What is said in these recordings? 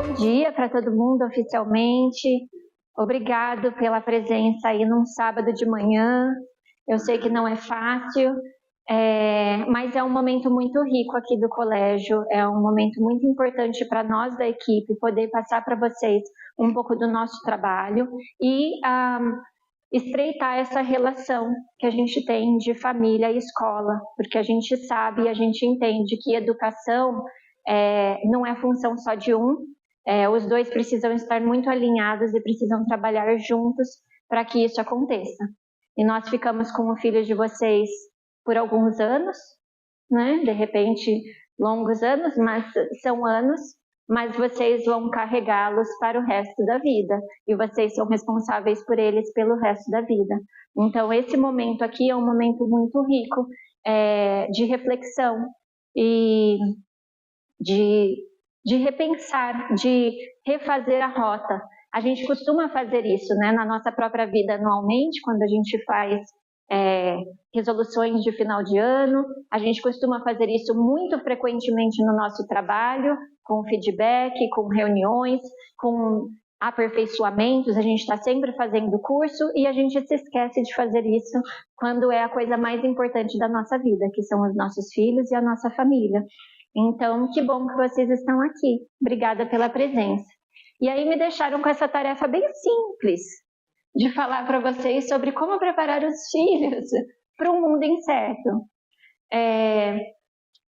Bom dia para todo mundo oficialmente. Obrigado pela presença aí num sábado de manhã. Eu sei que não é fácil, mas é um momento muito rico aqui do colégio. É um momento muito importante para nós da equipe poder passar para vocês um pouco do nosso trabalho e estreitar essa relação que a gente tem de família e escola, porque a gente sabe e a gente entende que educação não é função só de um, os dois precisam estar muito alinhados e precisam trabalhar juntos para que isso aconteça. E nós ficamos com o filho de vocês por alguns anos, né? De repente longos anos, mas são anos, mas vocês vão carregá-los para o resto da vida, e vocês são responsáveis por eles pelo resto da vida. Então esse momento aqui é um momento muito rico de reflexão e de repensar, de refazer a rota. A gente costuma fazer isso, né, na nossa própria vida anualmente, quando a gente faz resoluções de final de ano. A gente costuma fazer isso muito frequentemente no nosso trabalho, com feedback, com reuniões, com aperfeiçoamentos. A gente está sempre fazendo curso e a gente se esquece de fazer isso quando é a coisa mais importante da nossa vida, que são os nossos filhos e a nossa família. Então, que bom que vocês estão aqui. Obrigada pela presença. E aí me deixaram com essa tarefa bem simples de falar para vocês sobre como preparar os filhos para um mundo incerto.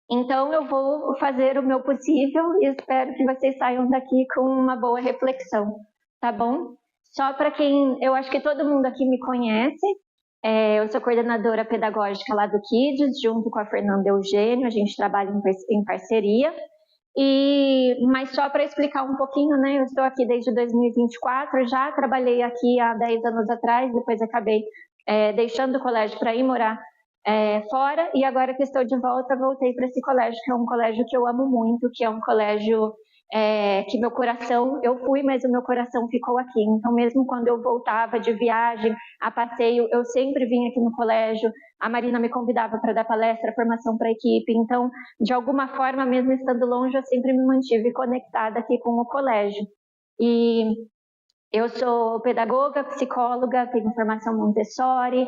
Então, eu vou fazer o meu possível e espero que vocês saiam daqui com uma boa reflexão, tá bom? Só para quem... Eu acho que todo mundo aqui me conhece. Eu sou coordenadora pedagógica lá do Kids, junto com a Fernanda Eugênio, a gente trabalha em parceria. Mas só para explicar um pouquinho, né, eu estou aqui desde 2024, já trabalhei aqui há 10 anos atrás, depois acabei deixando o colégio para ir morar fora, e agora que estou de volta, voltei para esse colégio, que é um colégio que eu amo muito, que é um colégio que meu coração, eu fui, mas o meu coração ficou aqui. Então mesmo quando eu voltava de viagem, a passeio, eu sempre vinha aqui no colégio. A Marina me convidava para dar palestra, formação para a equipe. Então, de alguma forma, mesmo estando longe, eu sempre me mantive conectada aqui com o colégio. E eu sou pedagoga, psicóloga, tenho formação Montessori,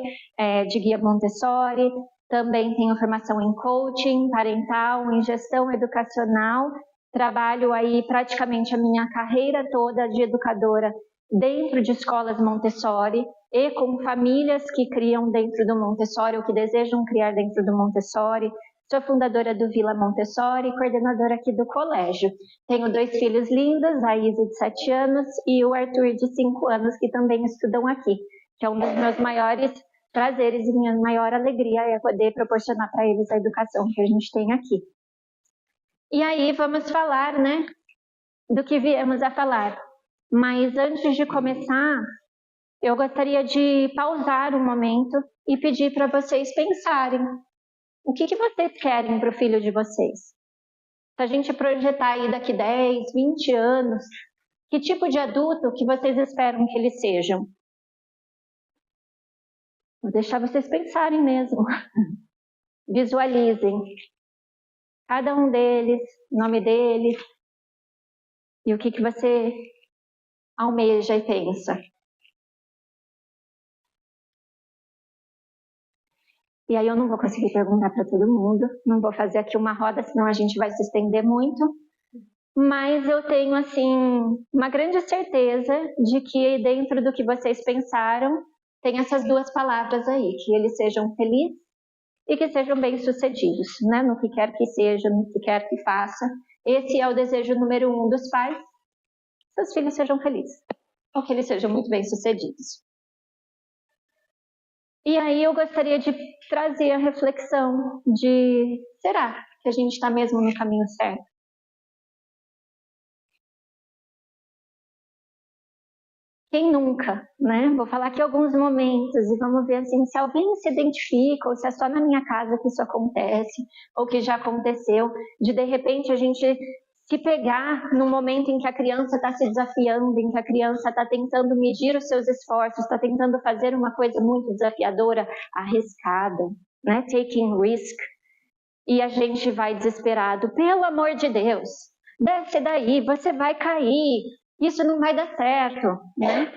de guia Montessori, também tenho formação em coaching parental, em gestão educacional. Trabalho aí praticamente a minha carreira toda de educadora dentro de escolas Montessori e com famílias que criam dentro do Montessori ou que desejam criar dentro do Montessori. Sou fundadora do Vila Montessori e coordenadora aqui do colégio. Tenho 2 filhos lindos, a Isa de 7 anos e o Arthur de 5 anos, que também estudam aqui, que é um dos meus maiores prazeres e minha maior alegria é poder proporcionar para eles a educação que a gente tem aqui. E aí vamos falar, né, do que viemos a falar. Mas antes de começar, eu gostaria de pausar um momento e pedir para vocês pensarem. O que vocês querem para o filho de vocês? Se a gente projetar aí daqui 10, 20 anos, que tipo de adulto que vocês esperam que eles sejam? Vou deixar vocês pensarem mesmo. Visualizem. Cada um deles, o nome deles, e o que você almeja e pensa. E aí eu não vou conseguir perguntar para todo mundo, não vou fazer aqui uma roda, senão a gente vai se estender muito. Mas eu tenho, assim, uma grande certeza de que dentro do que vocês pensaram, tem essas 2 palavras aí, que eles sejam felizes e que sejam bem-sucedidos, né? No que quer que seja, no que quer que faça. Esse é o desejo número 1 dos pais, que seus filhos sejam felizes, ou que eles sejam muito bem-sucedidos. E aí eu gostaria de trazer a reflexão de, será que a gente está mesmo no caminho certo? Quem nunca, né? Vou falar aqui alguns momentos e vamos ver assim, se alguém se identifica ou se é só na minha casa que isso acontece ou que já aconteceu, de repente a gente se pegar num momento em que a criança está se desafiando, em que a criança está tentando medir os seus esforços, está tentando fazer uma coisa muito desafiadora, arriscada, né? Taking risk, e a gente vai desesperado, pelo amor de Deus, desce daí, você vai cair, isso não vai dar certo, né?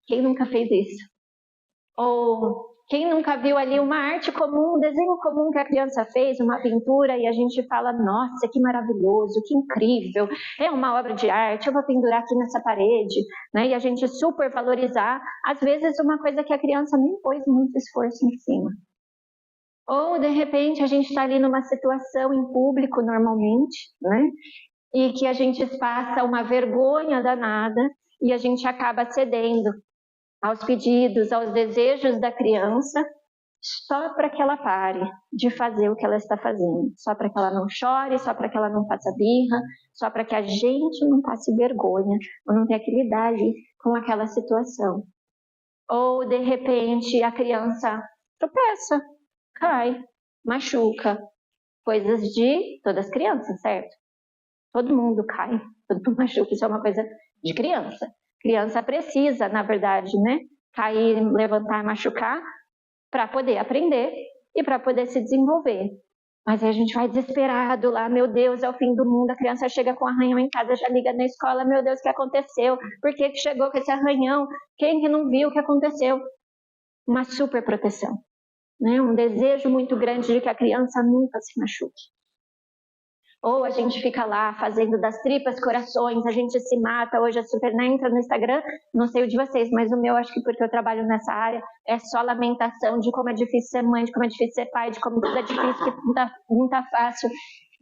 Quem nunca fez isso? Ou quem nunca viu ali uma arte comum, um desenho comum que a criança fez, uma pintura, e a gente fala, nossa, que maravilhoso, que incrível, é uma obra de arte, eu vou pendurar aqui nessa parede, né? E a gente super valorizar, às vezes, uma coisa que a criança nem pôs muito esforço em cima. Ou, de repente, a gente está ali numa situação em público, normalmente, né? E que a gente passa uma vergonha danada e a gente acaba cedendo aos pedidos, aos desejos da criança, só para que ela pare de fazer o que ela está fazendo, só para que ela não chore, só para que ela não faça birra, só para que a gente não passe vergonha, ou não tenha que lidar ali com aquela situação. Ou, de repente, a criança tropeça, cai, machuca, coisas de todas as crianças, certo? Todo mundo cai, todo mundo machuca, isso é uma coisa de criança. Criança precisa, na verdade, né, cair, levantar, machucar, para poder aprender e para poder se desenvolver. Mas aí a gente vai desesperado lá, meu Deus, é o fim do mundo, a criança chega com arranhão em casa, já liga na escola, meu Deus, o que aconteceu? Por que chegou com esse arranhão? Quem que não viu o que aconteceu? Uma super proteção, né? Um desejo muito grande de que a criança nunca se machuque. Ou a gente fica lá fazendo das tripas corações, a gente se mata, hoje a super, né, entra no Instagram, não sei o de vocês, mas o meu, acho que porque eu trabalho nessa área, é só lamentação de como é difícil ser mãe, de como é difícil ser pai, de como tudo é difícil, que não tá fácil,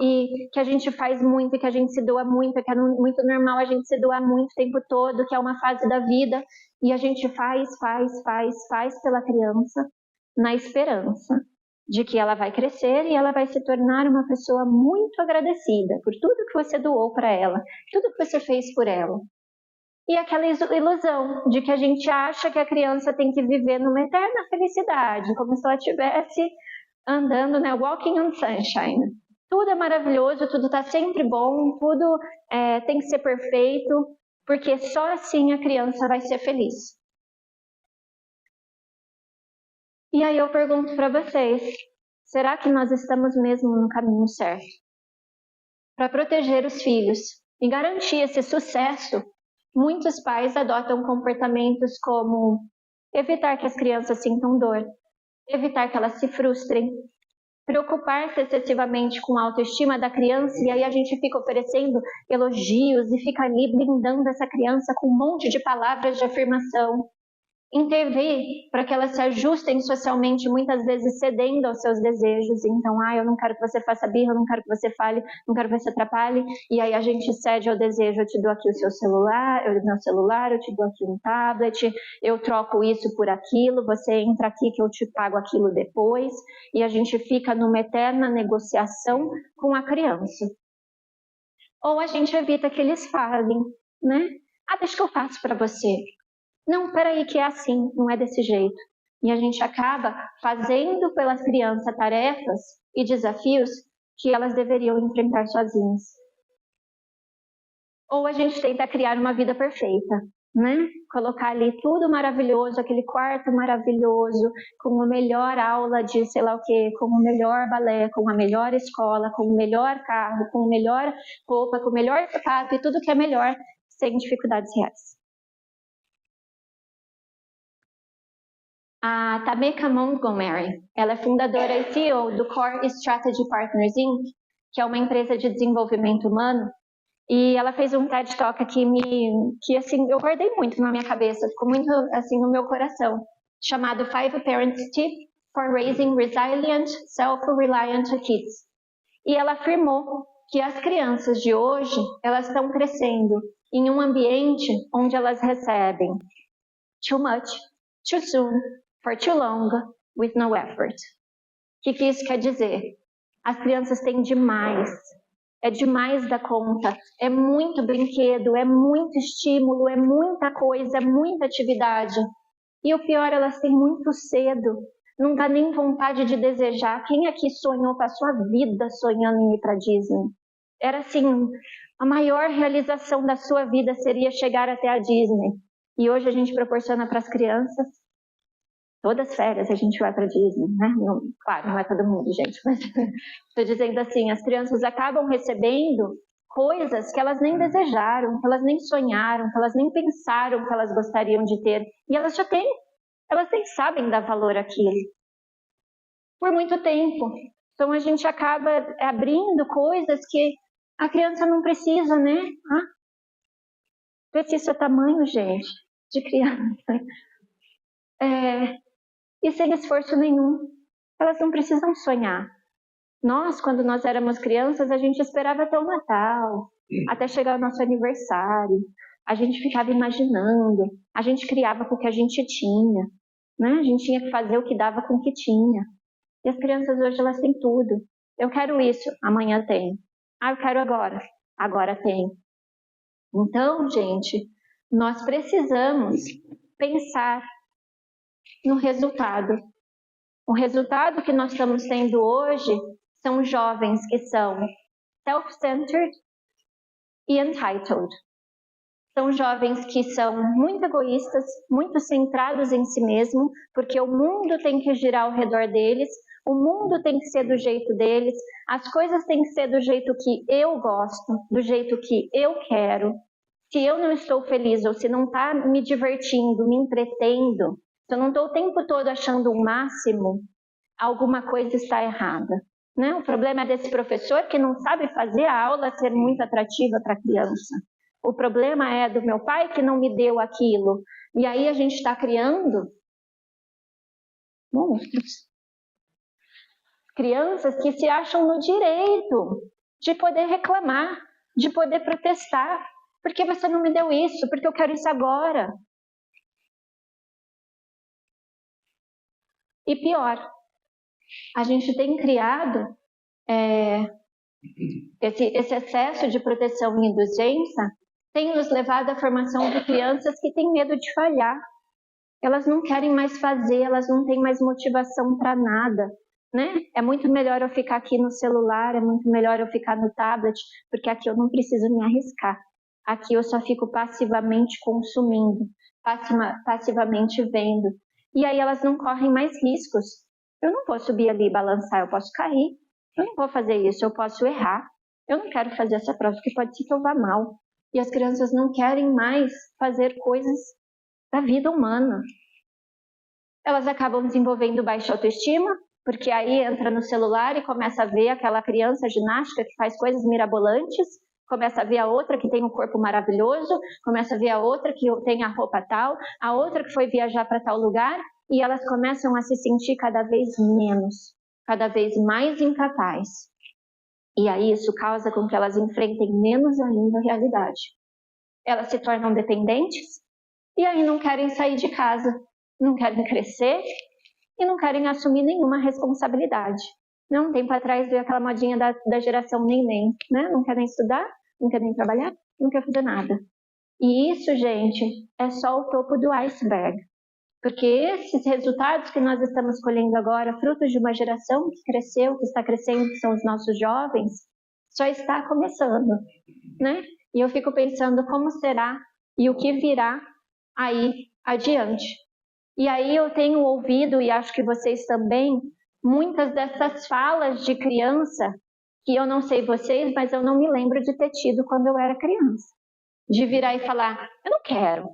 e que a gente faz muito, que a gente se doa muito, que é muito normal a gente se doar muito o tempo todo, que é uma fase da vida, e a gente faz pela criança, na esperança de que ela vai crescer e ela vai se tornar uma pessoa muito agradecida por tudo que você doou para ela, tudo que você fez por ela. E aquela ilusão de que a gente acha que a criança tem que viver numa eterna felicidade, como se ela estivesse andando, né, walking on sunshine. Tudo é maravilhoso, tudo está sempre bom, tudo tem que ser perfeito, porque só assim a criança vai ser feliz. E aí eu pergunto para vocês, será que nós estamos mesmo no caminho certo? Para proteger os filhos e garantir esse sucesso, muitos pais adotam comportamentos como evitar que as crianças sintam dor, evitar que elas se frustrem, preocupar-se excessivamente com a autoestima da criança, e aí a gente fica oferecendo elogios e fica ali blindando essa criança com um monte de palavras de afirmação. Intervir para que elas se ajustem socialmente, muitas vezes cedendo aos seus desejos. Então, eu não quero que você faça birra, eu não quero que você fale, não quero que você atrapalhe. E aí a gente cede ao desejo, eu te dou aqui o seu celular, meu celular, eu te dou aqui um tablet, eu troco isso por aquilo, você entra aqui que eu te pago aquilo depois. E a gente fica numa eterna negociação com a criança. Ou a gente evita que eles falem, né? Deixa que eu faço para você. Não, peraí, que é assim, não é desse jeito. E a gente acaba fazendo pelas crianças tarefas e desafios que elas deveriam enfrentar sozinhas. Ou a gente tenta criar uma vida perfeita, né? Colocar ali tudo maravilhoso, aquele quarto maravilhoso, com a melhor aula de sei lá o quê, com o melhor balé, com a melhor escola, com o melhor carro, com a melhor roupa, com o melhor sapato e tudo que é melhor, sem dificuldades reais. A Tameka Montgomery, ela é fundadora e CEO do Core Strategy Partners Inc., que é uma empresa de desenvolvimento humano, e ela fez um TED Talk que assim, eu guardei muito na minha cabeça, ficou muito assim no meu coração, chamado 5 Parents Tips for Raising Resilient, Self-Reliant Kids. E ela afirmou que as crianças de hoje, elas estão crescendo em um ambiente onde elas recebem too much, too soon, for too long, with no effort. O que isso quer dizer? As crianças têm demais, é demais da conta, é muito brinquedo, é muito estímulo, é muita coisa, é muita atividade. E o pior, elas têm muito cedo, não dá nem vontade de desejar. Quem aqui sonhou, passou a vida sonhando em ir para Disney? Era assim, a maior realização da sua vida seria chegar até a Disney. E hoje a gente proporciona para as crianças, todas as férias a gente vai para Disney, né? Não, claro, não é todo mundo, gente, mas estou dizendo assim, as crianças acabam recebendo coisas que elas nem desejaram, que elas nem sonharam, que elas nem pensaram que elas gostariam de ter. E elas já têm, elas nem sabem dar valor àquilo. Por muito tempo. Então a gente acaba abrindo coisas que a criança não precisa, né? Vê se isso é tamanho, gente, de criança. E sem esforço nenhum. Elas não precisam sonhar. Nós, quando nós éramos crianças, a gente esperava até o Natal, até chegar o nosso aniversário. A gente ficava imaginando, a gente criava com o que a gente tinha, né? A gente tinha que fazer o que dava com o que tinha. E as crianças hoje, elas têm tudo. Eu quero isso, amanhã tem. Eu quero agora tem. Então, gente, nós precisamos pensar no resultado. O resultado que nós estamos tendo hoje são jovens que são self-centered e entitled. São jovens que são muito egoístas, muito centrados em si mesmo, porque o mundo tem que girar ao redor deles, o mundo tem que ser do jeito deles, as coisas têm que ser do jeito que eu gosto, do jeito que eu quero. Se eu não estou feliz ou se não está me divertindo, me entretendo, se eu não estou o tempo todo achando o máximo, alguma coisa está errada. Né? O problema é desse professor que não sabe fazer a aula ser muito atrativa para a criança. O problema é do meu pai que não me deu aquilo. E aí a gente está criando monstros. Crianças que se acham no direito de poder reclamar, de poder protestar. Por que você não me deu isso? Porque eu quero isso agora. E pior, a gente tem criado esse excesso de proteção e indulgência tem nos levado à formação de crianças que têm medo de falhar. Elas não querem mais fazer, elas não têm mais motivação para nada. Né? É muito melhor eu ficar aqui no celular, é muito melhor eu ficar no tablet, porque aqui eu não preciso me arriscar. Aqui eu só fico passivamente consumindo, passivamente vendo. E aí elas não correm mais riscos. Eu não vou subir ali e balançar, eu posso cair. Eu não vou fazer isso, eu posso errar. Eu não quero fazer essa prova, porque pode ser que eu vá mal. E as crianças não querem mais fazer coisas da vida humana. Elas acabam desenvolvendo baixa autoestima, porque aí entra no celular e começa a ver aquela criança ginástica que faz coisas mirabolantes, começa a ver a outra que tem um corpo maravilhoso, começa a ver a outra que tem a roupa tal, a outra que foi viajar para tal lugar, e elas começam a se sentir cada vez menos, cada vez mais incapazes. E aí isso causa com que elas enfrentem menos ainda a realidade. Elas se tornam dependentes e aí não querem sair de casa, não querem crescer e não querem assumir nenhuma responsabilidade. Um tempo atrás veio aquela modinha da geração neném, né? Não querem estudar, não querem trabalhar, não querem fazer nada. E isso, gente, é só o topo do iceberg. Porque esses resultados que nós estamos colhendo agora, frutos de uma geração que cresceu, que está crescendo, que são os nossos jovens, só está começando, né? E eu fico pensando como será e o que virá aí adiante. E aí eu tenho ouvido, e acho que vocês também, muitas dessas falas de criança, que eu não sei vocês, mas eu não me lembro de ter tido quando eu era criança. De virar e falar, eu não quero,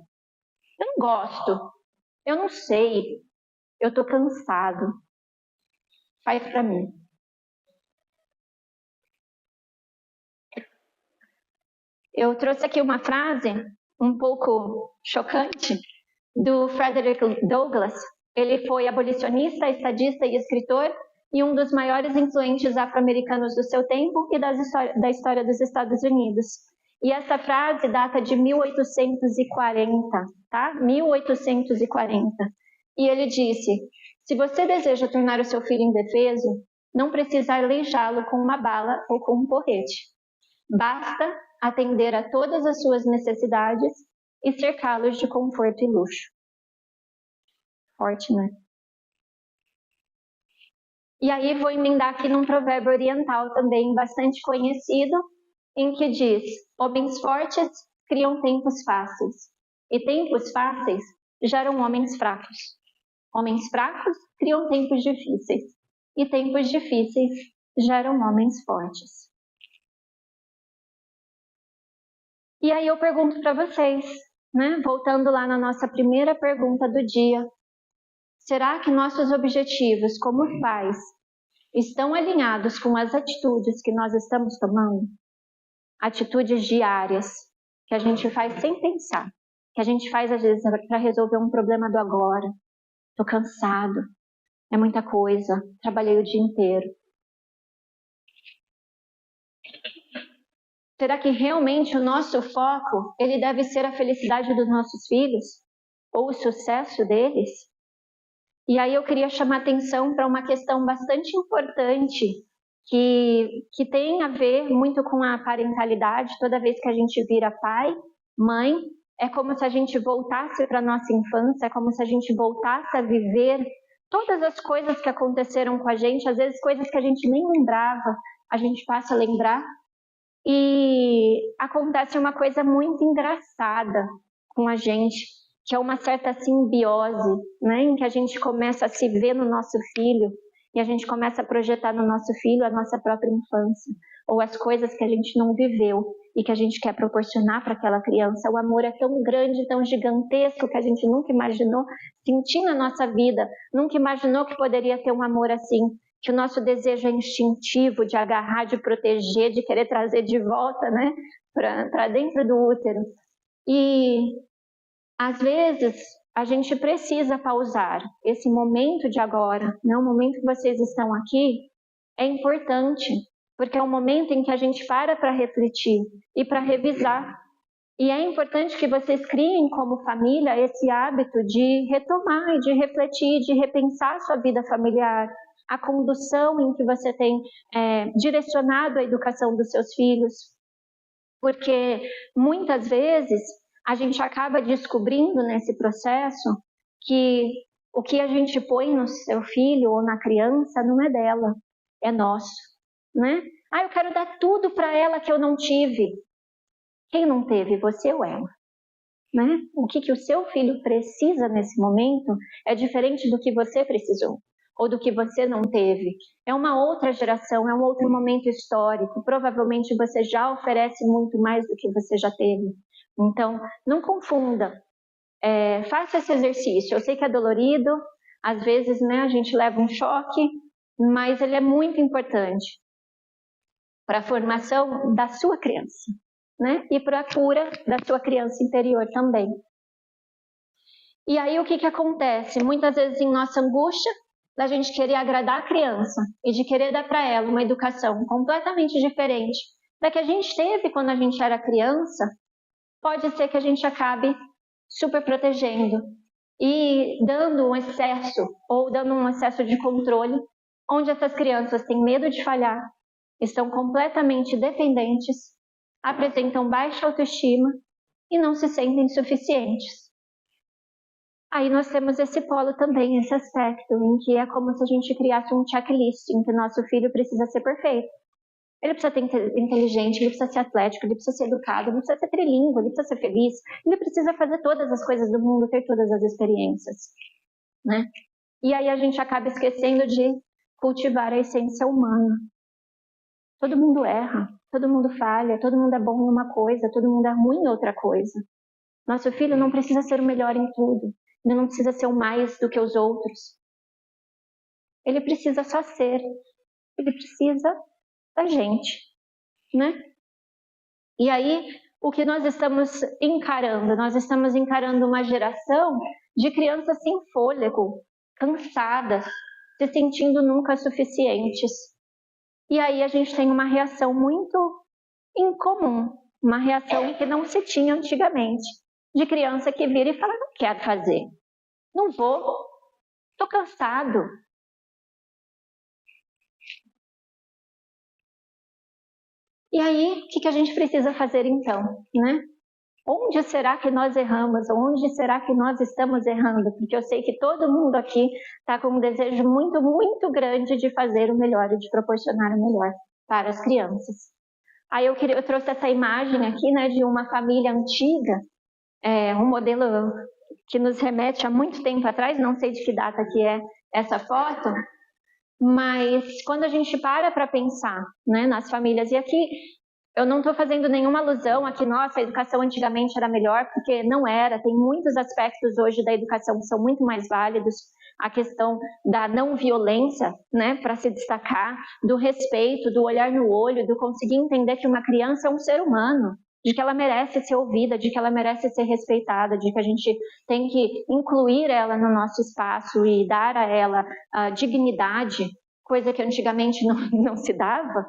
eu não gosto, eu não sei, eu tô cansado, faz pra mim. Eu trouxe aqui uma frase um pouco chocante do Frederick Douglass. Ele foi abolicionista, estadista e escritor e um dos maiores influentes afro-americanos do seu tempo e da história dos Estados Unidos. E essa frase data de 1840, tá? 1840. E ele disse, se você deseja tornar o seu filho indefeso, não precisa aleijá-lo com uma bala ou com um porrete. Basta atender a todas as suas necessidades e cercá-los de conforto e luxo. Forte, né? E aí vou emendar aqui num provérbio oriental também bastante conhecido, em que diz, homens fortes criam tempos fáceis, e tempos fáceis geram homens fracos. Homens fracos criam tempos difíceis, e tempos difíceis geram homens fortes. E aí eu pergunto para vocês, né? Voltando lá na nossa primeira pergunta do dia, será que nossos objetivos como pais estão alinhados com as atitudes que nós estamos tomando? Atitudes diárias, que a gente faz sem pensar, que a gente faz às vezes para resolver um problema do agora. Estou cansado, é muita coisa, trabalhei o dia inteiro. Será que realmente o nosso foco, ele deve ser a felicidade dos nossos filhos? Ou o sucesso deles? E aí eu queria chamar atenção para uma questão bastante importante, que tem a ver muito com a parentalidade. Toda vez que a gente vira pai, mãe, é como se a gente voltasse para a nossa infância, é como se a gente voltasse a viver todas as coisas que aconteceram com a gente, às vezes coisas que a gente nem lembrava, a gente passa a lembrar. E acontece uma coisa muito engraçada com a gente, que é uma certa simbiose, né, em que a gente começa a se ver no nosso filho e a gente começa a projetar no nosso filho a nossa própria infância, ou as coisas que a gente não viveu e que a gente quer proporcionar para aquela criança. O amor é tão grande, tão gigantesco, que a gente nunca imaginou sentir na nossa vida, nunca imaginou que poderia ter um amor assim, que o nosso desejo é instintivo de agarrar, de proteger, de querer trazer de volta, né, para dentro do útero. E às vezes a gente precisa pausar esse momento de agora, né? O momento que vocês estão aqui é importante, porque é um momento em que a gente para refletir e para revisar. E é importante que vocês criem como família esse hábito de retomar, de refletir, de repensar a sua vida familiar, a condução em que você tem direcionado a educação dos seus filhos. Porque muitas vezes a gente acaba descobrindo nesse processo que o que a gente põe no seu filho ou na criança não é dela, é nosso, né? Eu quero dar tudo para ela que eu não tive. Quem não teve, você ou ela? Né? O que o seu filho precisa nesse momento é diferente do que você precisou ou do que você não teve. É uma outra geração, é um outro momento histórico. Provavelmente você já oferece muito mais do que você já teve. Então, não confunda. Faça esse exercício. Eu sei que é dolorido, às vezes, né, a gente leva um choque, mas ele é muito importante para a formação da sua criança, né? E para a cura da sua criança interior também. E aí o que acontece? Muitas vezes em nossa angústia, da gente querer agradar a criança e de querer dar para ela uma educação completamente diferente da que a gente teve quando a gente era criança, pode ser que a gente acabe super protegendo e dando um excesso ou dando um excesso de controle, onde essas crianças têm medo de falhar, estão completamente dependentes, apresentam baixa autoestima e não se sentem suficientes. Aí nós temos esse polo também, esse aspecto, em que é como se a gente criasse um checklist, em que nosso filho precisa ser perfeito. Ele precisa ser inteligente, ele precisa ser atlético, ele precisa ser educado, ele precisa ser trilingue, ele precisa ser feliz, ele precisa fazer todas as coisas do mundo, ter todas as experiências, né? E aí a gente acaba esquecendo de cultivar a essência humana. Todo mundo erra, todo mundo falha, todo mundo é bom em uma coisa, todo mundo é ruim em outra coisa. Nosso filho não precisa ser o melhor em tudo, ele não precisa ser o mais do que os outros. Ele precisa só ser, ele precisa da gente, né? E aí, o que nós estamos encarando? Nós estamos encarando uma geração de crianças sem fôlego, cansadas, se sentindo nunca suficientes. E aí a gente tem uma reação muito incomum, uma reação que não se tinha antigamente, de criança que vira e fala, não quero fazer, não vou, estou cansado. E aí, o que a gente precisa fazer então, né? Onde será que nós erramos? Onde será que nós estamos errando? Porque eu sei que todo mundo aqui está com um desejo muito, muito grande de fazer o melhor e de proporcionar o melhor para as crianças. Aí eu trouxe essa imagem aqui, né, de uma família antiga, um modelo que nos remete a muito tempo atrás, não sei de que data que é essa foto, mas quando a gente para pensar, né, nas famílias, e aqui Eu não estou fazendo nenhuma alusão a que, nossa, a educação antigamente era melhor, porque não era. Tem muitos aspectos hoje da educação que são muito mais válidos. A questão da não violência, né, para se destacar, do respeito, do olhar no olho, do conseguir entender que uma criança é um ser humano, de que ela merece ser ouvida, de que ela merece ser respeitada, de que a gente tem que incluir ela no nosso espaço e dar a ela a dignidade, coisa que antigamente não se dava.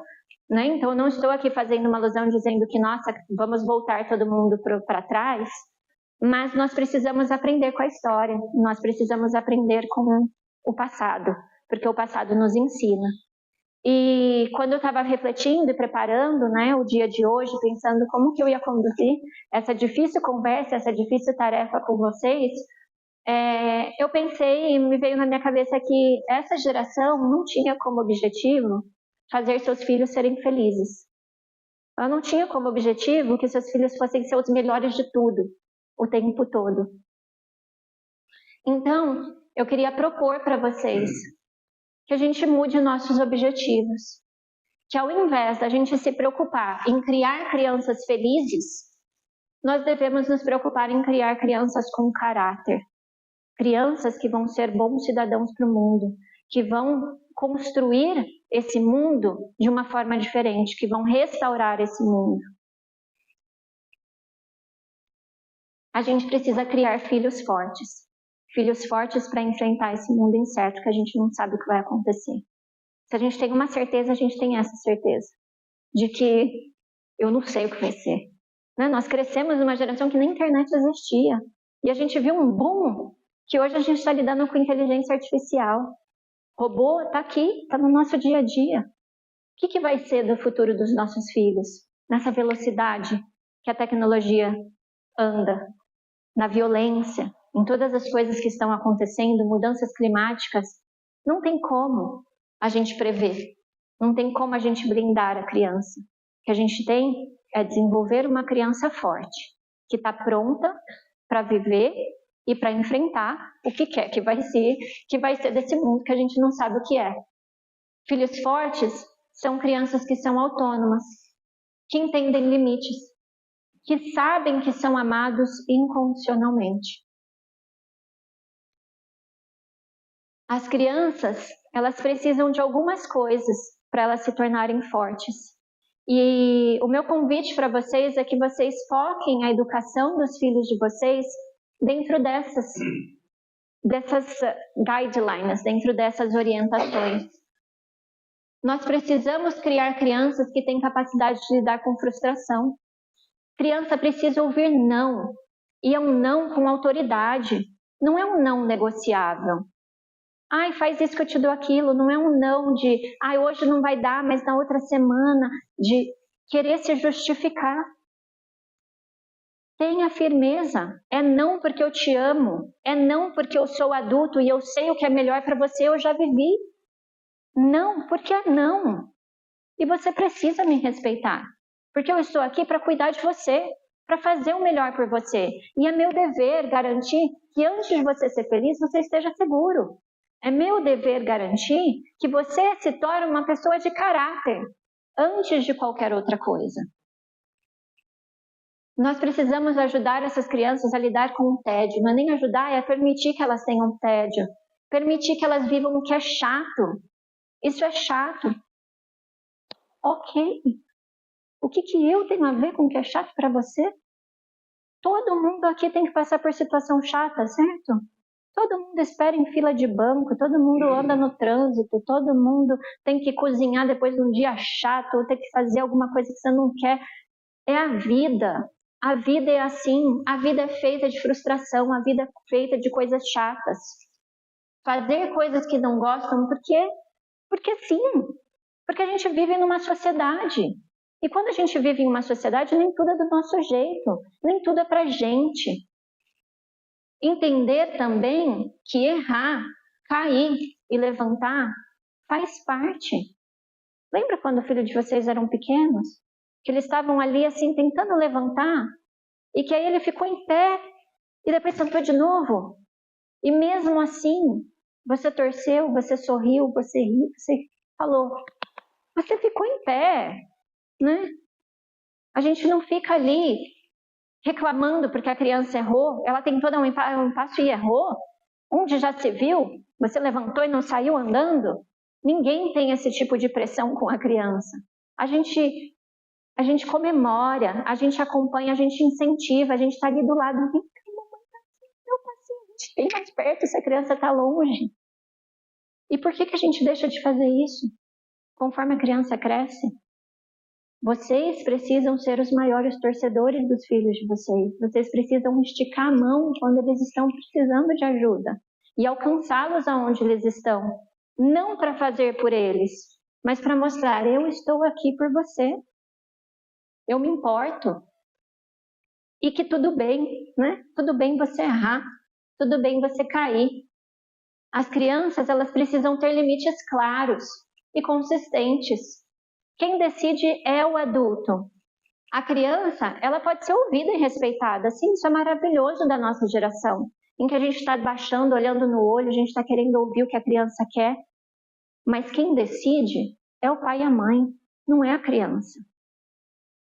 Né? Então, eu não estou aqui fazendo uma alusão dizendo que, nossa, vamos voltar todo mundo para trás, mas nós precisamos aprender com a história, nós precisamos aprender com o passado, porque o passado nos ensina. E quando eu estava refletindo e preparando, né, o dia de hoje, pensando como que eu ia conduzir essa difícil conversa, essa difícil tarefa com vocês, eu pensei e me veio na minha cabeça que essa geração não tinha como objetivo fazer seus filhos serem felizes. Ela não tinha como objetivo que seus filhos fossem ser os melhores de tudo, o tempo todo. Então, eu queria propor para vocês que a gente mude nossos objetivos. Que ao invés da gente se preocupar em criar crianças felizes, nós devemos nos preocupar em criar crianças com caráter. Crianças que vão ser bons cidadãos para o mundo, que vão construir esse mundo de uma forma diferente, que vão restaurar esse mundo. A gente precisa criar filhos fortes para enfrentar esse mundo incerto que a gente não sabe o que vai acontecer. Se a gente tem uma certeza, a gente tem essa certeza de que eu não sei o que vai ser. Né? Nós crescemos numa geração que nem internet existia e a gente viu um boom que hoje a gente está lidando com inteligência artificial. Robô está aqui, está no nosso dia a dia. O que vai ser do futuro dos nossos filhos? Nessa velocidade que a tecnologia anda, na violência, em todas as coisas que estão acontecendo, mudanças climáticas, não tem como a gente prever, não tem como a gente blindar a criança. O que a gente tem é desenvolver uma criança forte, que está pronta para viver e para enfrentar o que quer que vai ser desse mundo que a gente não sabe o que é. Filhos fortes são crianças que são autônomas, que entendem limites, que sabem que são amados incondicionalmente. As crianças, elas precisam de algumas coisas para elas se tornarem fortes. E o meu convite para vocês é que vocês foquem a educação dos filhos de vocês dentro dessas guidelines, dentro dessas orientações. Nós precisamos criar crianças que têm capacidade de lidar com frustração. Criança precisa ouvir não, e é um não com autoridade, não é um não negociável. Ai, faz isso que eu te dou aquilo, não é um não de, ai, hoje não vai dar, mas na outra semana, de querer se justificar. Tenha firmeza, é não porque eu te amo, é não porque eu sou adulto e eu sei o que é melhor para você, eu já vivi. Não, porque é não. E você precisa me respeitar, porque eu estou aqui para cuidar de você, para fazer o melhor por você. E é meu dever garantir que antes de você ser feliz, você esteja seguro. É meu dever garantir que você se torne uma pessoa de caráter, antes de qualquer outra coisa. Nós precisamos ajudar essas crianças a lidar com o tédio. Não é nem ajudar, é permitir que elas tenham tédio. Permitir que elas vivam o que é chato. Isso é chato. Ok. O que eu tenho a ver com o que é chato para você? Todo mundo aqui tem que passar por situação chata, certo? Todo mundo espera em fila de banco, todo mundo anda no trânsito, todo mundo tem que cozinhar depois de um dia chato, ou tem que fazer alguma coisa que você não quer. É a vida. A vida é assim. A vida é feita de frustração, a vida é feita de coisas chatas. Fazer coisas que não gostam, por quê? Porque sim. Porque a gente vive numa sociedade. E quando a gente vive em uma sociedade, nem tudo é do nosso jeito, nem tudo é pra gente. Entender também que errar, cair e levantar faz parte. Lembra quando o filho de vocês eram pequenos? Que eles estavam ali assim tentando levantar e que aí ele ficou em pé e depois sentou de novo. E mesmo assim, você torceu, você sorriu, você riu, você falou, você ficou em pé, né? A gente não fica ali reclamando porque a criança errou, ela tem todo um passo e errou. Onde já se viu? Você levantou e não saiu andando? Ninguém tem esse tipo de pressão com a criança. A gente comemora, a gente acompanha, a gente incentiva, a gente está ali do lado. Vem cá, mamãe, meu paciente, vem mais perto se a criança está longe. E por que a gente deixa de fazer isso? Conforme a criança cresce, vocês precisam ser os maiores torcedores dos filhos de vocês. Vocês precisam esticar a mão quando eles estão precisando de ajuda e alcançá-los aonde eles estão. Não para fazer por eles, mas para mostrar: eu estou aqui por você. Eu me importo. E que tudo bem, né? Tudo bem você errar. Tudo bem você cair. As crianças, elas precisam ter limites claros e consistentes. Quem decide é o adulto. A criança, ela pode ser ouvida e respeitada. Sim, isso é maravilhoso da nossa geração, em que a gente está baixando, olhando no olho, a gente está querendo ouvir o que a criança quer. Mas quem decide é o pai e a mãe, não é a criança.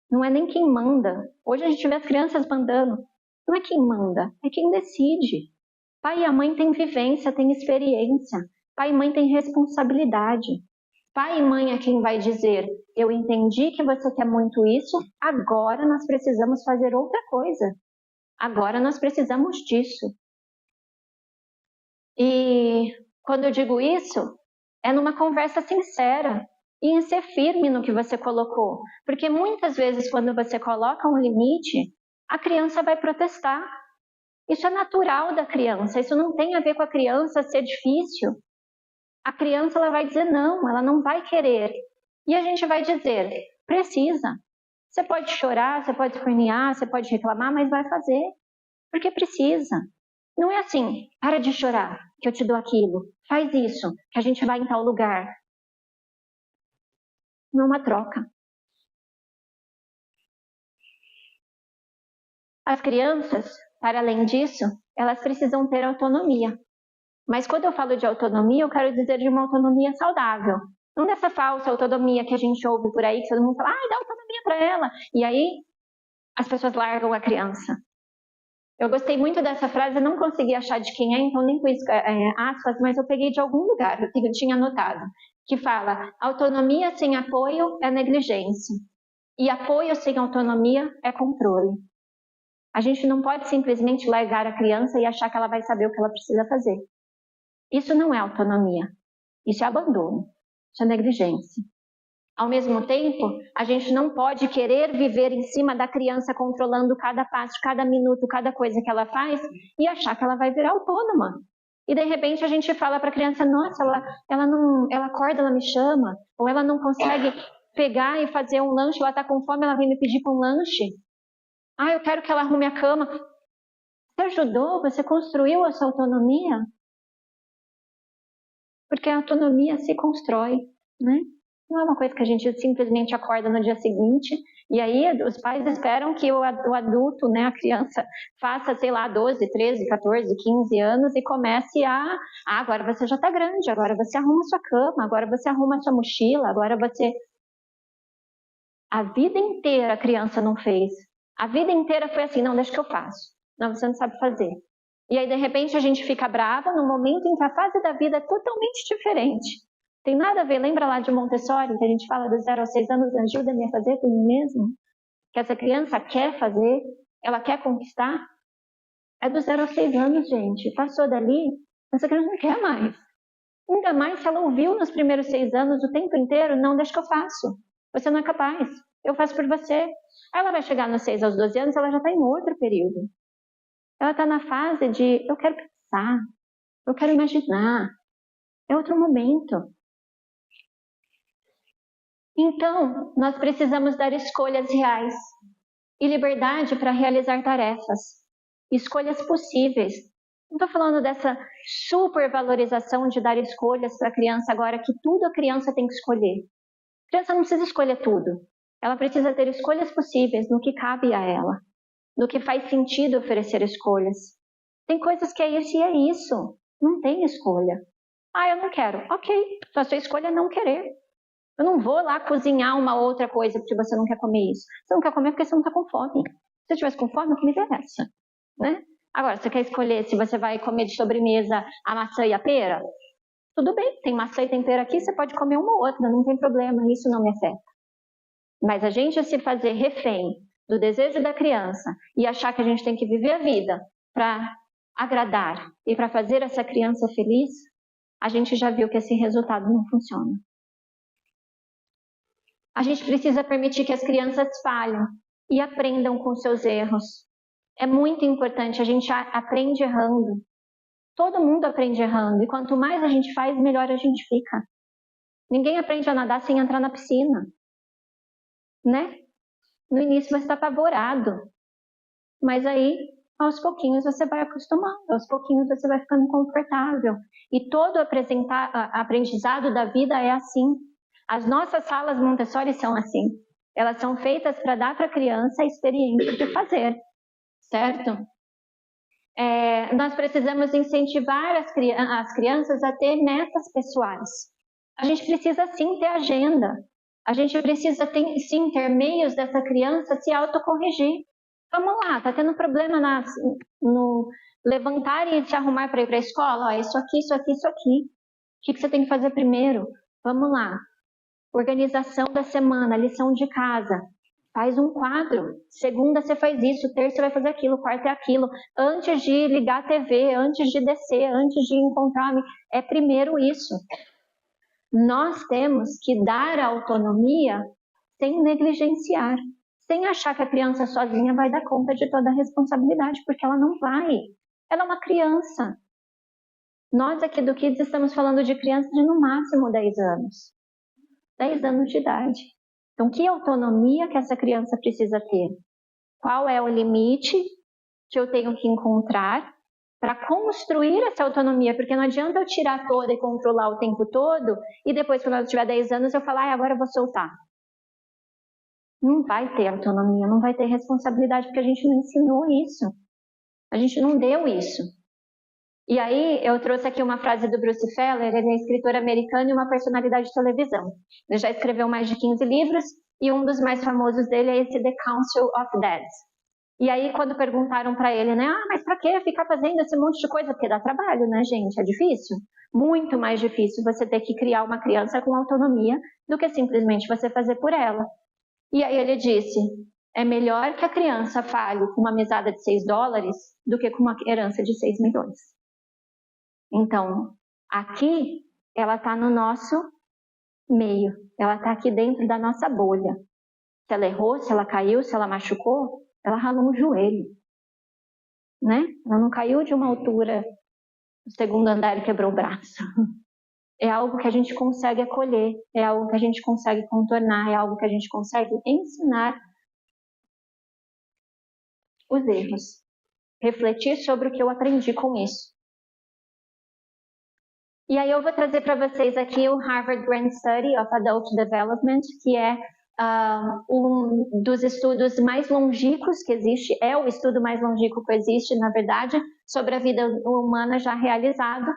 Não é nem quem manda. Hoje a gente vê as crianças mandando. Não é quem manda, é quem decide. Pai e a mãe têm vivência, têm experiência. Pai e mãe têm responsabilidade. Pai e mãe é quem vai dizer: eu entendi que você quer muito isso, agora nós precisamos fazer outra coisa. Agora nós precisamos disso. E quando eu digo isso, é numa conversa sincera e em ser firme no que você colocou. Porque muitas vezes quando você coloca um limite, a criança vai protestar. Isso é natural da criança, isso não tem a ver com a criança ser difícil. A criança, ela vai dizer não, ela não vai querer. E a gente vai dizer: precisa. Você pode chorar, você pode espernear, você pode reclamar, mas vai fazer. Porque precisa. Não é assim: para de chorar, que eu te dou aquilo. Faz isso, que a gente vai em tal lugar. Não é uma troca. As crianças, para além disso, elas precisam ter autonomia. Mas quando eu falo de autonomia, eu quero dizer de uma autonomia saudável. Não dessa falsa autonomia que a gente ouve por aí, que todo mundo fala: dá autonomia para ela. E aí, as pessoas largam a criança. Eu gostei muito dessa frase, eu não consegui achar de quem é, então nem pus aspas, mas eu peguei de algum lugar, que eu tinha anotado, que fala: autonomia sem apoio é negligência. E apoio sem autonomia é controle. A gente não pode simplesmente largar a criança e achar que ela vai saber o que ela precisa fazer. Isso não é autonomia, isso é abandono, isso é negligência. Ao mesmo tempo, a gente não pode querer viver em cima da criança controlando cada passo, cada minuto, cada coisa que ela faz e achar que ela vai virar autônoma. E de repente a gente fala para a criança: nossa, ela acorda, ela me chama, ou ela não consegue pegar e fazer um lanche, ela está com fome, ela vem me pedir para um lanche. Eu quero que ela arrume a cama. Você ajudou? Você construiu a sua autonomia? Porque a autonomia se constrói, né? Não é uma coisa que a gente simplesmente acorda no dia seguinte e aí os pais esperam que o adulto, né, a criança, faça, sei lá, 12, 13, 14, 15 anos e comece agora você já está grande, agora você arruma a sua cama, agora você arruma a sua mochila, agora você... A vida inteira a criança não fez. A vida inteira foi assim: não, deixa que eu faço. Não, você não sabe fazer. E aí, de repente, a gente fica brava no momento em que a fase da vida é totalmente diferente. Tem nada a ver, lembra lá de Montessori, que a gente fala dos 0 aos 6 anos, ajuda-me a fazer por mim mesmo? Que essa criança quer fazer, ela quer conquistar. É dos 0 aos 6 anos, gente. Passou dali, essa criança não quer mais. Ainda mais se ela ouviu nos primeiros 6 anos o tempo inteiro: não, deixa que eu faço. Você não é capaz, eu faço por você. Aí ela vai chegar nos 6 aos 12 anos, ela já está em outro período. Ela está na fase de: eu quero pensar, eu quero imaginar. É outro momento. Então, nós precisamos dar escolhas reais e liberdade para realizar tarefas. Escolhas possíveis. Não estou falando dessa supervalorização de dar escolhas para a criança agora, que tudo a criança tem que escolher. A criança não precisa escolher tudo. Ela precisa ter escolhas possíveis no que cabe a ela, no que faz sentido oferecer escolhas. Tem coisas que é isso e é isso. Não tem escolha. Eu não quero. Ok, a sua escolha é não querer. Eu não vou lá cozinhar uma outra coisa porque você não quer comer isso. Você não quer comer porque você não está com fome. Se eu tivesse com fome, a comida é essa, né? Agora, você quer escolher se você vai comer de sobremesa a maçã e a pera? Tudo bem, tem maçã e tem pera aqui, você pode comer uma ou outra, não tem problema, isso não me afeta. Mas a gente se fazer refém do desejo da criança e achar que a gente tem que viver a vida para agradar e para fazer essa criança feliz, a gente já viu que esse resultado não funciona. A gente precisa permitir que as crianças falhem e aprendam com seus erros. É muito importante, a gente aprende errando. Todo mundo aprende errando, e quanto mais a gente faz, melhor a gente fica. Ninguém aprende a nadar sem entrar na piscina, né? No início você está apavorado, mas aí, aos pouquinhos, você vai acostumando, aos pouquinhos você vai ficando confortável. E todo aprendizado da vida é assim. As nossas salas Montessori são assim. Elas são feitas para dar para a criança a experiência de fazer, certo? Nós precisamos incentivar as crianças a ter metas pessoais. A gente precisa sim ter agenda. A gente precisa sim ter meios dessa criança se autocorrigir. Vamos lá, tá tendo problema no levantar e se arrumar para ir para a escola? Ó, isso aqui, isso aqui, isso aqui. O que você tem que fazer primeiro? Vamos lá. Organização da semana, lição de casa. Faz um quadro. Segunda você faz isso, terça você vai fazer aquilo, quarta é aquilo. Antes de ligar a TV, antes de descer, antes de encontrar, é primeiro isso. Nós temos que dar autonomia sem negligenciar, sem achar que a criança sozinha vai dar conta de toda a responsabilidade, porque ela não vai. Ela é uma criança. Nós aqui do Kids estamos falando de crianças de no máximo 10 anos. 10 anos de idade. Então, que autonomia que essa criança precisa ter? Qual é o limite que eu tenho que encontrar para construir essa autonomia? Porque não adianta eu tirar toda e controlar o tempo todo e depois, quando ela tiver 10 anos, eu falar, agora eu vou soltar. Não vai ter autonomia, não vai ter responsabilidade, porque a gente não ensinou isso. A gente não deu isso. E aí, eu trouxe aqui uma frase do Bruce Feller, ele é escritor americano e uma personalidade de televisão. Ele já escreveu mais de 15 livros e um dos mais famosos dele é esse The Council of Dads. E aí, quando perguntaram para ele, né, mas para que ficar fazendo esse monte de coisa? Porque dá trabalho, né, gente? É difícil. Muito mais difícil você ter que criar uma criança com autonomia do que simplesmente você fazer por ela. E aí ele disse, é melhor que a criança fale com uma mesada de $6 do que com uma herança de 6 milhões. Então, aqui, ela está no nosso meio, ela está aqui dentro da nossa bolha. Se ela errou, se ela caiu, se ela machucou, ela ralou um joelho, né? Ela não caiu de uma altura do segundo andar e quebrou o braço. É algo que a gente consegue acolher, é algo que a gente consegue contornar, é algo que a gente consegue ensinar os erros. Refletir sobre o que eu aprendi com isso. E aí eu vou trazer para vocês aqui o Harvard Grand Study of Adult Development, que é um dos estudos mais longínquos que existe, é o estudo mais longínquo que existe, na verdade, sobre a vida humana já realizado.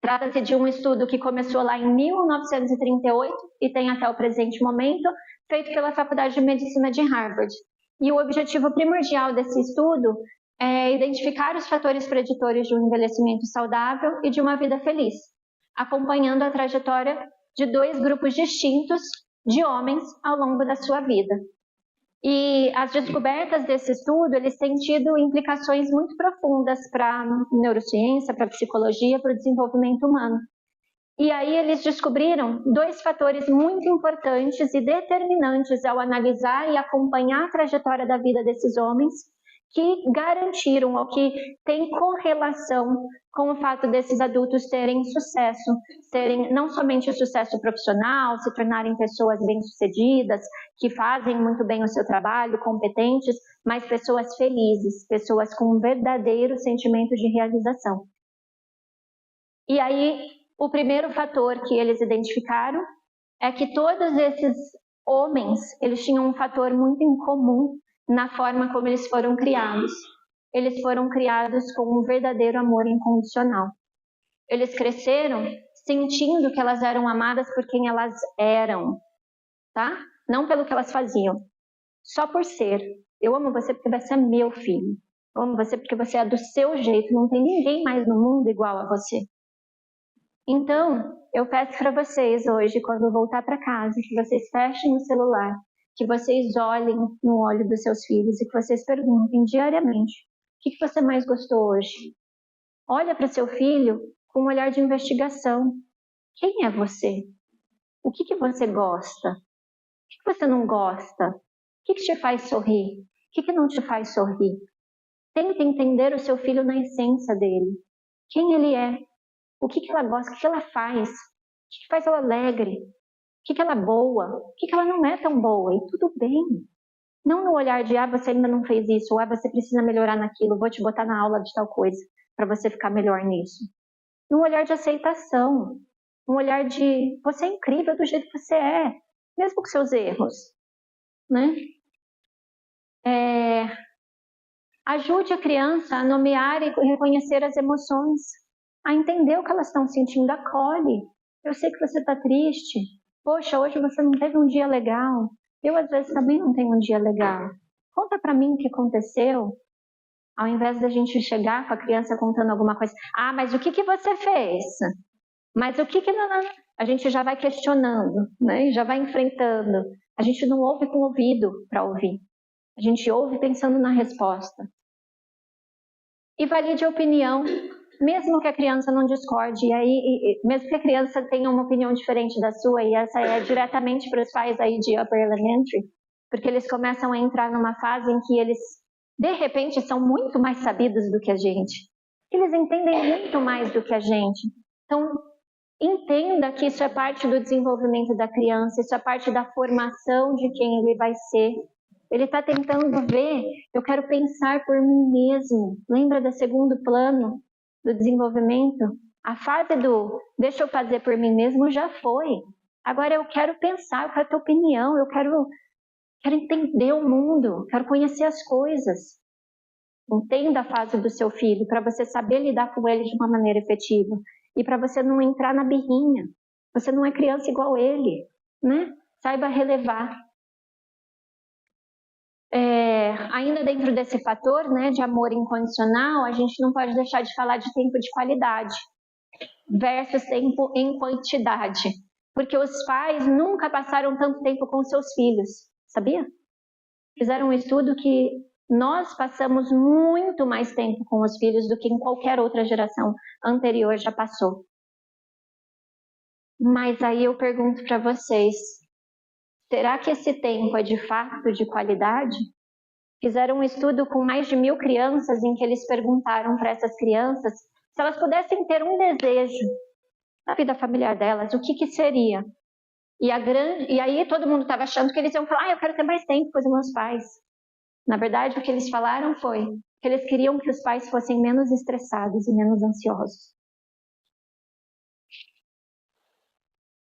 Trata-se de um estudo que começou lá em 1938 e tem até o presente momento, feito pela Faculdade de Medicina de Harvard. E o objetivo primordial desse estudo é identificar os fatores preditores de um envelhecimento saudável e de uma vida feliz, acompanhando a trajetória de 2 grupos distintos de homens ao longo da sua vida. E as descobertas desse estudo, eles têm tido implicações muito profundas para a neurociência, para a psicologia, para o desenvolvimento humano. E aí eles descobriram 2 fatores muito importantes e determinantes ao analisar e acompanhar a trajetória da vida desses homens, que garantiram ou que têm correlação com o fato desses adultos terem sucesso, terem não somente sucesso profissional, se tornarem pessoas bem-sucedidas, que fazem muito bem o seu trabalho, competentes, mas pessoas felizes, pessoas com um verdadeiro sentimento de realização. E aí, o primeiro fator que eles identificaram é que todos esses homens, eles tinham um fator muito em comum na forma como eles foram criados. Eles foram criados com um verdadeiro amor incondicional. Eles cresceram sentindo que elas eram amadas por quem elas eram, tá? Não pelo que elas faziam. Só por ser. Eu amo você porque você é meu filho. Eu amo você porque você é do seu jeito. Não tem ninguém mais no mundo igual a você. Então, eu peço para vocês hoje, quando eu voltar para casa, que vocês fechem o celular, que vocês olhem no olho dos seus filhos e que vocês perguntem diariamente: o que você mais gostou hoje? Olha para seu filho com um olhar de investigação. Quem é você? O que você gosta? O que você não gosta? O que te faz sorrir? O que não te faz sorrir? Tente entender o seu filho na essência dele. Quem ele é? O que ela gosta? O que ela faz? O que faz ela alegre? O que ela é boa? O que ela não é tão boa? E tudo bem. Não no olhar de, você ainda não fez isso, ou você precisa melhorar naquilo, vou te botar na aula de tal coisa para você ficar melhor nisso. Num olhar de aceitação, um olhar de, você é incrível do jeito que você é, mesmo com seus erros, né? Ajude a criança a nomear e reconhecer as emoções, a entender o que elas estão sentindo, acolhe. Eu sei que você está triste. Poxa, hoje você não teve um dia legal. Eu, às vezes, também não tenho um dia legal. Conta para mim o que aconteceu. Ao invés da gente chegar com a criança contando alguma coisa. Mas o que você fez? Mas o que não... A gente já vai questionando, né? Já vai enfrentando. A gente não ouve com o ouvido para ouvir. A gente ouve pensando na resposta. E valide a opinião, mesmo que a criança não discorde, mesmo que a criança tenha uma opinião diferente da sua, e essa é diretamente para os pais aí de Upper Elementary, porque eles começam a entrar numa fase em que eles, de repente, são muito mais sabidos do que a gente. Eles entendem muito mais do que a gente. Então, entenda que isso é parte do desenvolvimento da criança, isso é parte da formação de quem ele vai ser. Ele está tentando ver, eu quero pensar por mim mesmo. Lembra do segundo plano do desenvolvimento? A fase do deixa eu fazer por mim mesmo já foi. Agora eu quero pensar, eu quero ter opinião, eu quero entender o mundo, quero conhecer as coisas. Entenda a fase do seu filho para você saber lidar com ele de uma maneira efetiva. E para você não entrar na birrinha. Você não é criança igual ele, né? Saiba relevar. Ainda dentro desse fator, né, de amor incondicional, a gente não pode deixar de falar de tempo de qualidade versus tempo em quantidade. Porque os pais nunca passaram tanto tempo com seus filhos, sabia? Fizeram um estudo que nós passamos muito mais tempo com os filhos do que em qualquer outra geração anterior já passou. Mas aí eu pergunto para vocês, será que esse tempo é de fato de qualidade? Fizeram um estudo com mais de 1.000 crianças em que eles perguntaram para essas crianças se elas pudessem ter um desejo na vida familiar delas, o que seria? E aí todo mundo estava achando que eles iam falar, eu quero ter mais tempo com os meus pais. Na verdade, o que eles falaram foi que eles queriam que os pais fossem menos estressados e menos ansiosos.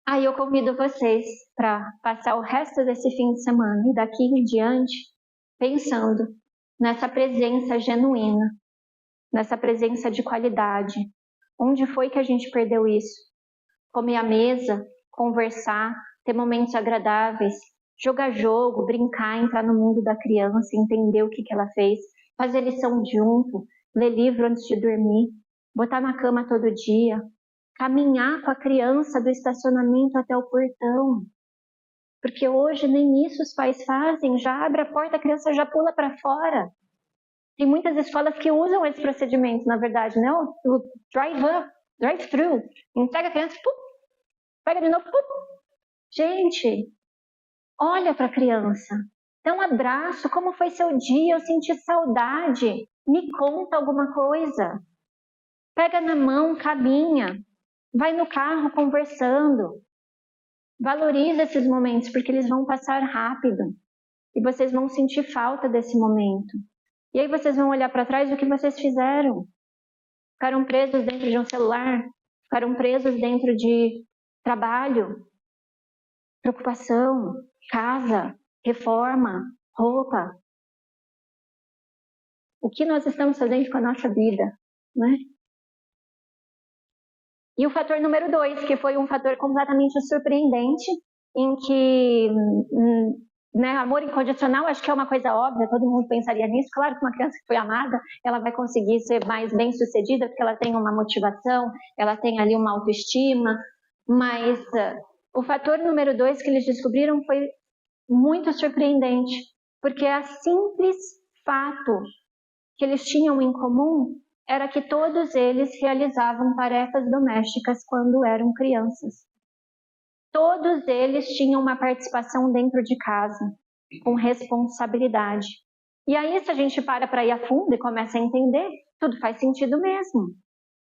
Aí eu convido vocês para passar o resto desse fim de semana e daqui em diante pensando nessa presença genuína, nessa presença de qualidade. Onde foi que a gente perdeu isso? Comer à mesa, conversar, ter momentos agradáveis, jogar jogo, brincar, entrar no mundo da criança, entender o que ela fez, fazer lição junto, ler livro antes de dormir, botar na cama todo dia, caminhar com a criança do estacionamento até o portão. Porque hoje nem isso os pais fazem, já abre a porta, a criança já pula para fora. Tem muitas escolas que usam esse procedimento, na verdade, né? O drive-thru. Entrega a criança, pum, pega de novo, pum. Gente, olha para a criança. Dá um abraço, como foi seu dia? Eu senti saudade. Me conta alguma coisa. Pega na mão, caminha. Vai no carro conversando. Valoriza esses momentos, porque eles vão passar rápido. E vocês vão sentir falta desse momento. E aí vocês vão olhar para trás o que vocês fizeram. Ficaram presos dentro de um celular. Ficaram presos dentro de trabalho, preocupação, casa, reforma, roupa. O que nós estamos fazendo com a nossa vida, né? E o fator número 2, que foi um fator completamente surpreendente, em que né, amor incondicional, acho que é uma coisa óbvia, todo mundo pensaria nisso. Claro que uma criança que foi amada, ela vai conseguir ser mais bem-sucedida, porque ela tem uma motivação, ela tem ali uma autoestima, mas o fator número 2 que eles descobriram foi muito surpreendente, porque a simples fato que eles tinham em comum era que todos eles realizavam tarefas domésticas quando eram crianças. Todos eles tinham uma participação dentro de casa, com responsabilidade. E aí, se a gente para ir a fundo e começa a entender, tudo faz sentido mesmo.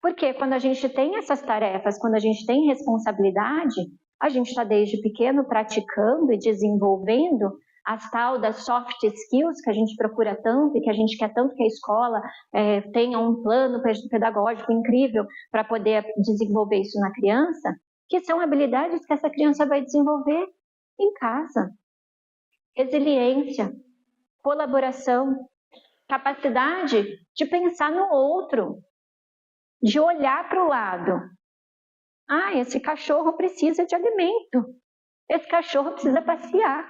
Porque quando a gente tem essas tarefas, quando a gente tem responsabilidade, a gente está desde pequeno praticando e desenvolvendo as tal das soft skills que a gente procura tanto e que a gente quer tanto que a escola tenha um plano pedagógico incrível para poder desenvolver isso na criança, que são habilidades que essa criança vai desenvolver em casa. Resiliência, colaboração, capacidade de pensar no outro, de olhar para o lado. Ah, esse cachorro precisa de alimento, esse cachorro precisa passear,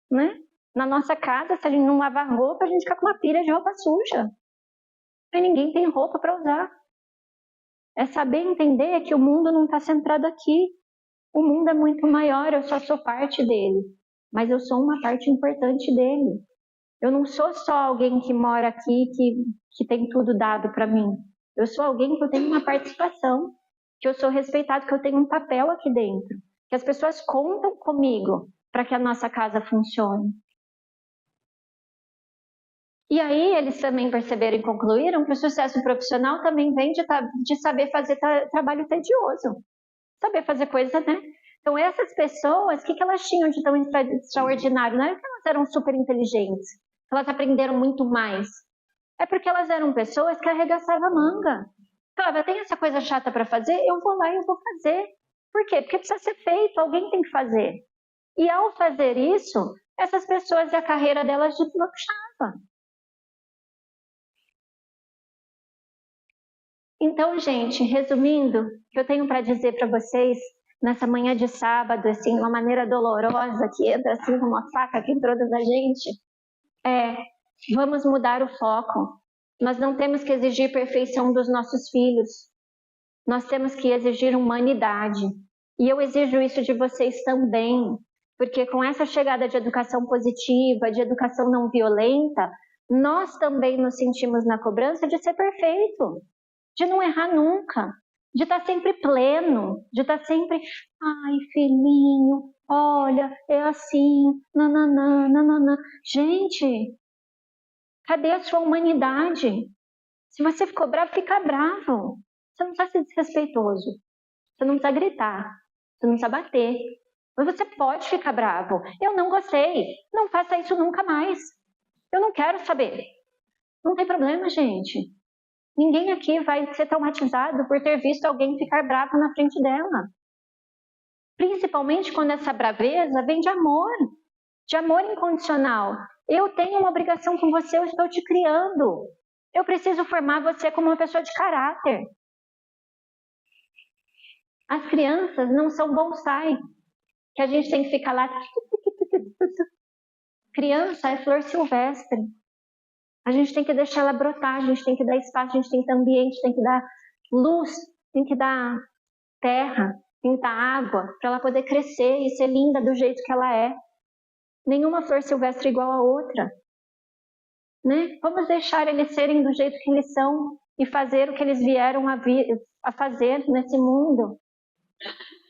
né? Na nossa casa, se a gente não lavar roupa, a gente fica com uma pilha de roupa suja. E ninguém tem roupa para usar. É saber entender que o mundo não está centrado aqui. O mundo é muito maior, eu só sou parte dele. Mas eu sou uma parte importante dele. Eu não sou só alguém que mora aqui, que tem tudo dado para mim. Eu sou alguém que eu tenho uma participação, que eu sou respeitado, que eu tenho um papel aqui dentro. Que as pessoas contam comigo para que a nossa casa funcione. E aí eles também perceberam e concluíram que o sucesso profissional também vem de saber fazer trabalho tedioso. Saber fazer coisa, né? Então essas pessoas, o que elas tinham de tão extraordinário? Não era que elas eram super inteligentes, elas aprenderam muito mais. É porque elas eram pessoas que arregaçavam a manga. Falavam, tem essa coisa chata para fazer, eu vou lá e eu vou fazer. Por quê? Porque precisa ser feito, alguém tem que fazer. E ao fazer isso, essas pessoas e a carreira delas deslanchava. Então, gente, resumindo, o que eu tenho para dizer para vocês nessa manhã de sábado, assim, uma maneira dolorosa que entra assim como uma faca que entrou da gente, vamos mudar o foco. Nós não temos que exigir perfeição dos nossos filhos. Nós temos que exigir humanidade. E eu exijo isso de vocês também, porque com essa chegada de educação positiva, de educação não violenta, nós também nos sentimos na cobrança de ser perfeito, de não errar nunca, de estar sempre pleno, de estar sempre, ai filhinho, olha, é assim, nananã, nananã. Gente, cadê a sua humanidade? Se você ficou bravo, fica bravo. Você não precisa ser desrespeitoso, você não precisa gritar, você não precisa bater, mas você pode ficar bravo. Eu não gostei, não faça isso nunca mais. Eu não quero saber. Não tem problema, gente. Ninguém aqui vai ser traumatizado por ter visto alguém ficar bravo na frente dela. Principalmente quando essa braveza vem de amor incondicional. Eu tenho uma obrigação com você, eu estou te criando. Eu preciso formar você como uma pessoa de caráter. As crianças não são bonsai, que a gente tem que ficar lá. Criança é flor silvestre. A gente tem que deixar ela brotar, a gente tem que dar espaço, a gente tem que dar ambiente, tem que dar luz, tem que dar terra, tem que dar água para ela poder crescer e ser linda do jeito que ela é. Nenhuma flor silvestre igual a outra. Né? Vamos deixar eles serem do jeito que eles são e fazer o que eles vieram a fazer nesse mundo.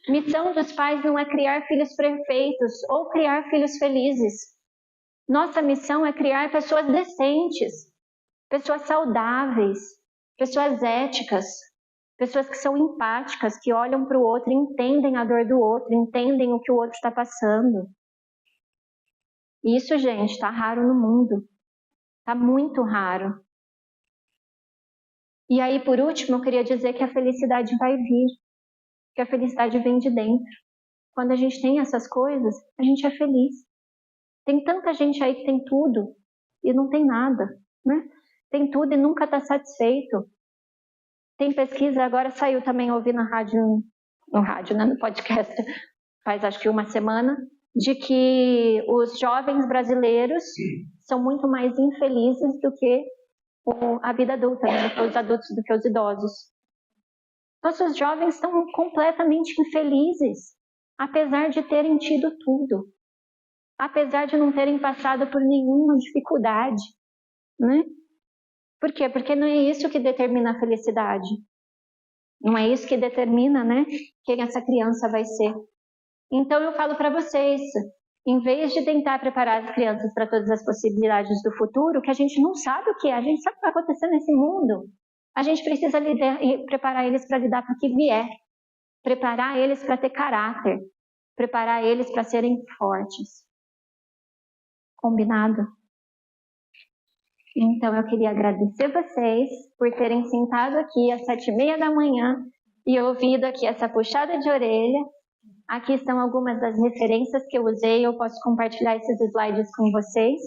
Missão dos pais não é criar filhos perfeitos ou criar filhos felizes. Nossa missão é criar pessoas decentes, pessoas saudáveis, pessoas éticas, pessoas que são empáticas, que olham para o outro, entendem a dor do outro, entendem o que o outro está passando. Isso, gente, está raro no mundo. Está muito raro. E aí, por último, eu queria dizer que a felicidade vai vir, que a felicidade vem de dentro. Quando a gente tem essas coisas, a gente é feliz. Tem tanta gente aí que tem tudo e não tem nada, né? Tem tudo e nunca está satisfeito. Tem pesquisa, agora saiu também, ouvi no rádio, né, no podcast, faz acho que uma semana, de que os jovens brasileiros são muito mais infelizes do que a vida adulta, né, do que os adultos, do que os idosos. Nossos jovens estão completamente infelizes, apesar de terem tido tudo, apesar de não terem passado por nenhuma dificuldade, né? Por quê? Porque não é isso que determina a felicidade. Não é isso que determina, né, quem essa criança vai ser. Então eu falo para vocês, em vez de tentar preparar as crianças para todas as possibilidades do futuro, que a gente não sabe o que é, a gente sabe o que vai acontecer nesse mundo. A gente precisa preparar eles para lidar com o que vier, preparar eles para ter caráter, preparar eles para serem fortes. Combinado? Então eu queria agradecer vocês por terem sentado aqui às 7h30 da manhã e ouvido aqui essa puxada de orelha. Aqui estão algumas das referências que eu usei, eu posso compartilhar esses slides com vocês.